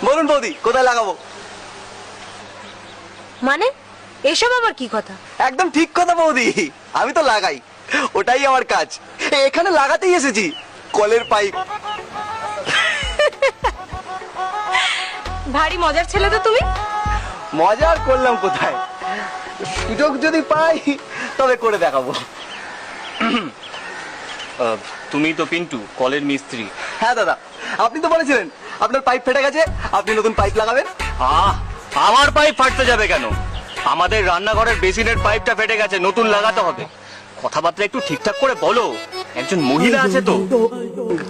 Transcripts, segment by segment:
বলুন বৌদি, কোথায় লাগাবো? মানে এসব আবার কি কথা? একদম ঠিক কথা বৌদি, আমি তো লাগাই, ওটাই আমার কাজ। এখানে লাগাতেই এসেছি কলের পাইপ। ভারী মজার ছেলে তো তুমি। মজা আর করলাম কোথায়, সুযোগ যদি পাই তবে করে দেখাবো। তুমি তো পিন্টু, কলের মিস্ত্রি। হ্যাঁ দাদা, আপনি তো বলেছিলেন আপনার পাইপ ফেটে গেছে, আপনি নতুন পাইপ লাগাবেন। আমার পাইপ ফাটতে যাবে কেন? আমাদের রান্নাঘরের বেসিনের পাইপটা ফেটে গেছে, নতুন লাগাতে হবে। কথাবার্তা একটু ঠিকঠাক করে বলো, একজন মহিলা আছে তো।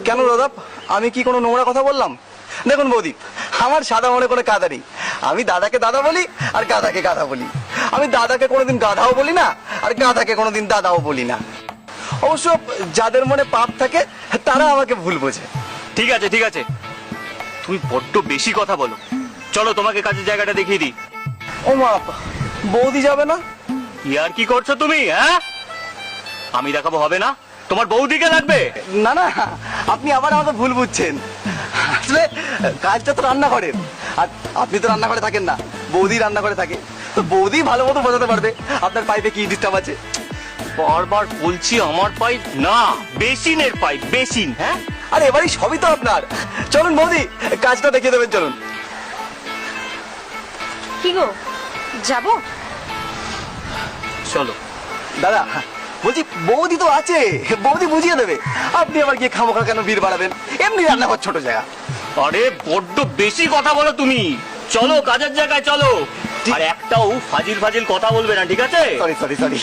কেন দাদা, আমি কি কোনো নোংরা কথা বললাম? দেখুন বৌদি, আমার সাদা মনে কোনো কাদা নেই। আমি দাদাকে দাদা বলি আর গাধাকে গাধা বলি। আমি দাদাকে কোনোদিন গাধাও বলি না, আর গাধাকে কোনোদিন দাদাও বলি না। অবশ্য যাদের মনে পাপ থাকে তারা আমাকে ভুল বোঝে। ঠিক আছে ঠিক আছে, তুমি বড্ড বেশি কথা বলো। চলো তোমাকে কাজের জায়গাটা দেখিয়ে দিই। ও মা, বৌদি যাবে না? ইয়ার কি করছো তুমি? হ্যাঁ, আমি দেখাবো হবে না, তোমার বৌদিকে লাগবে। না না, আপনি আবার আমাকে ভুল বুঝছেন। আসলে কাজটা তো রান্নাঘরের, আর আপনি তো রান্নাঘরে থাকেন না, বৌদি রান্নাঘরে থাকে। তো বৌদি ভালো মতো বোঝাতে পারবে আপনার পাইপে কি ডিস্টার্ব আছে। বারবার বলছি আমার পাইপ না, বেসিনের পাইপ, বেসিন। হ্যাঁ, আর এবারই সবই তো আপনার। চলুন বৌদি, কাজটা দেখিয়ে দেবেন, চলুন। কি গো, যাবো? চলো। দাদা বলছি, বৌদি তো আছে, বৌদি বুঝিয়ে দেবে। আপনি আবার গিয়ে খামোখা কেন ভিড় বাড়াবেন? এমনি রান্নাঘর ছোট জায়গা। আরে বড্ড বেশি কথা বলো তুমি। চলো কাজের জায়গায় চলো, আর একটাও ফাজিল ফাজিল কথা বলবে না, ঠিক আছে? Sorry sorry sorry.